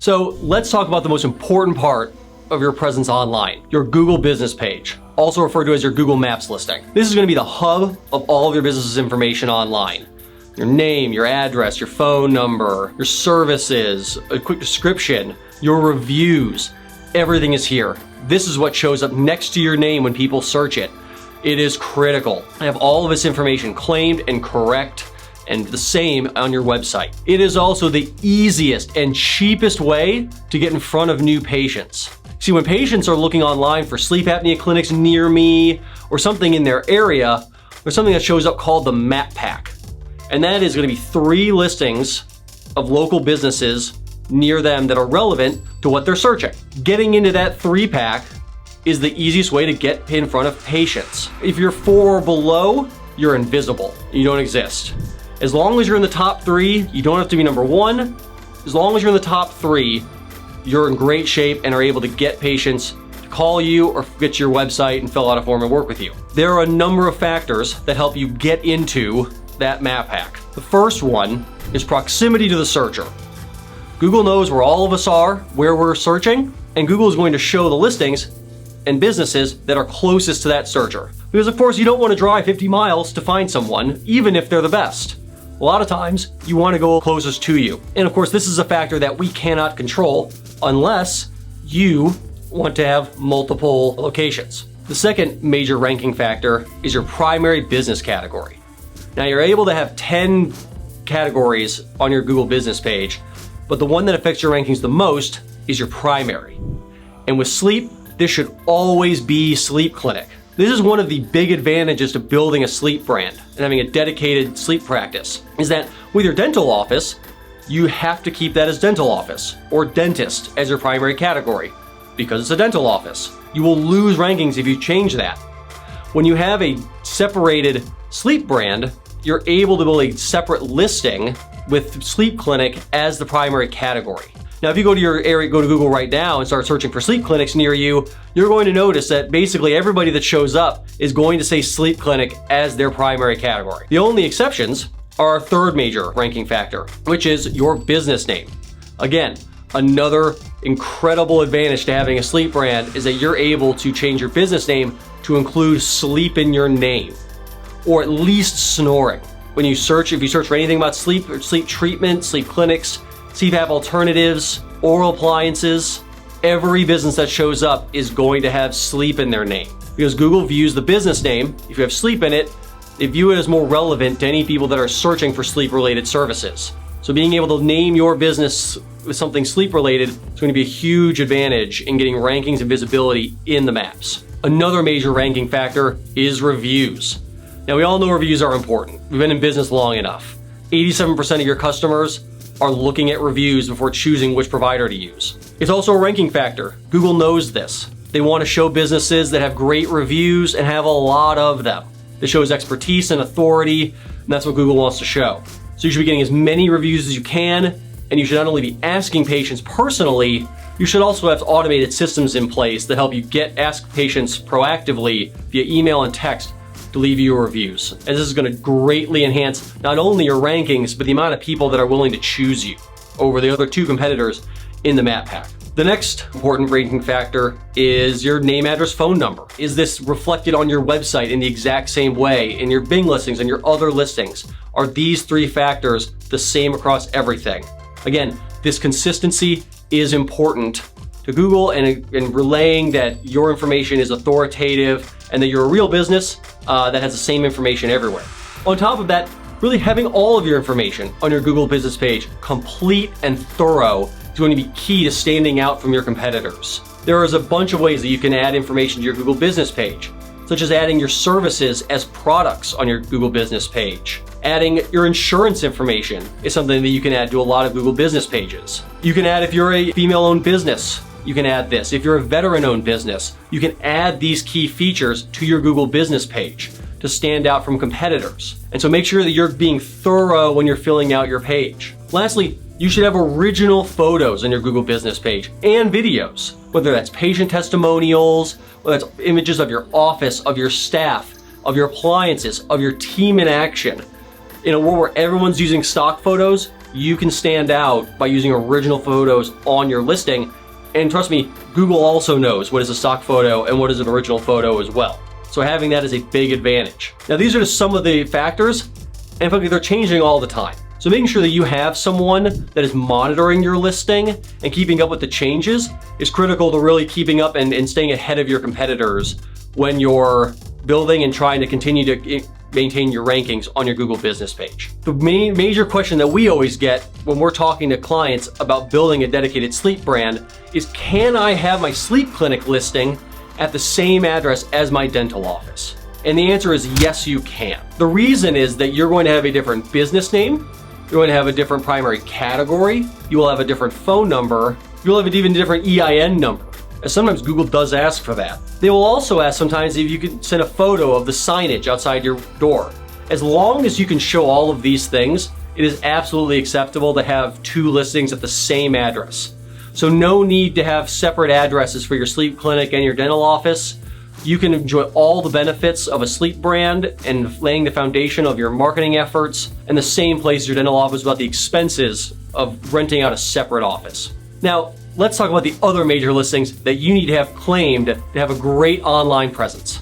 So let's talk about the most important part of your presence online, your Google business page, also referred to as your Google Maps listing. This is going to be the hub of all of your business's information online. Your name, your address, your phone number, your services, a quick description, your reviews, everything is here. This is what shows up next to your name when people search it. It is critical. I have all of this information claimed and correct and the same on your website. It is also the easiest and cheapest way to get in front of new patients. See, when patients are looking online for sleep apnea clinics near me or something in their area, there's something that shows up called the Map Pack. And that is going to be 3 listings of local businesses near them that are relevant to what they're searching. Getting into that 3-pack is the easiest way to get in front of patients. If you're 4 or below, you're invisible. You don't exist. As long as you're in the top 3, you don't have to be number 1. As long as you're in the top 3, you're in great shape and are able to get patients to call you or get to your website and fill out a form and work with you. There are a number of factors that help you get into that map pack. The first one is proximity to the searcher. Google knows where all of us are, where we're searching, and Google is going to show the listings and businesses that are closest to that searcher. Because of course you don't want to drive 50 miles to find someone, even if they're the best. A lot of times you want to go closest to you. And of course this is a factor that we cannot control unless you want to have multiple locations. The second major ranking factor is your primary business category. Now you're able to have 10 categories on your Google business page, but the one that affects your rankings the most is your primary. And with sleep, this should always be sleep clinic. This is one of the big advantages to building a sleep brand and having a dedicated sleep practice, is that with your dental office, you have to keep that as dental office or dentist as your primary category because it's a dental office. You will lose rankings if you change that. When you have a separated sleep brand, you're able to build a separate listing with sleep clinic as the primary category. Now, if you go to your area, go to Google right now and start searching for sleep clinics near you, you're going to notice that basically everybody that shows up is going to say sleep clinic as their primary category. The only exceptions are our third major ranking factor, which is your business name. Again, another incredible advantage to having a sleep brand is that you're able to change your business name to include sleep in your name, or at least snoring. When you search, if you search for anything about sleep or sleep treatment, sleep clinics, CPAP alternatives, oral appliances, every business that shows up is going to have sleep in their name. Because Google views the business name, if you have sleep in it, they view it as more relevant to any people that are searching for sleep-related services. So being able to name your business with something sleep-related is going to be a huge advantage in getting rankings and visibility in the maps. Another major ranking factor is reviews. Now, we all know reviews are important. We've been in business long enough. 87% of your customers are looking at reviews before choosing which provider to use. It's also a ranking factor. Google knows this. They want to show businesses that have great reviews and have a lot of them. This shows expertise and authority, and that's what Google wants to show. So you should be getting as many reviews as you can, and you should not only be asking patients personally, you should also have automated systems in place that help you ask patients proactively via email and text to leave you reviews. And this is going to greatly enhance not only your rankings, but the amount of people that are willing to choose you over the other 2 competitors in the map pack. The next important ranking factor is your name, address, phone number. Is this reflected on your website in the exact same way in your Bing listings and your other listings? Are these 3 factors the same across everything? Again, this consistency is important to Google and relaying that your information is authoritative and that you're a real business that has the same information everywhere. On top of that, really having all of your information on your Google business page complete and thorough is going to be key to standing out from your competitors. There is a bunch of ways that you can add information to your Google business page, such as adding your services as products on your Google business page. Adding your insurance information is something that you can add to a lot of Google business pages. You can add, if you're a female-owned business, you can add this. If you're a veteran-owned business, you can add these key features to your Google business page to stand out from competitors. And so make sure that you're being thorough when you're filling out your page. Lastly, you should have original photos on your Google business page and videos, whether that's patient testimonials, whether that's images of your office, of your staff, of your appliances, of your team in action. In a world where everyone's using stock photos, you can stand out by using original photos on your listing. And trust me, Google also knows what is a stock photo and what is an original photo as well. So having that is a big advantage. Now these are just some of the factors, and frankly, they're changing all the time. So making sure that you have someone that is monitoring your listing and keeping up with the changes is critical to really keeping up and staying ahead of your competitors when you're building and trying to continue to maintain your rankings on your Google business page. The major question that we always get when we're talking to clients about building a dedicated sleep brand is, can I have my sleep clinic listing at the same address as my dental office? And the answer is yes, you can. The reason is that you're going to have a different business name, you're going to have a different primary category, you will have a different phone number, you'll have an even different EIN number. And sometimes Google does ask for that. They will also ask sometimes if you can send a photo of the signage outside your door. As long as you can show all of these things, it is absolutely acceptable to have two listings at the same address. So no need to have separate addresses for your sleep clinic and your dental office. You can enjoy all the benefits of a sleep brand and laying the foundation of your marketing efforts in the same place as your dental office without the expenses of renting out a separate office. Now, let's talk about the other major listings that you need to have claimed to have a great online presence.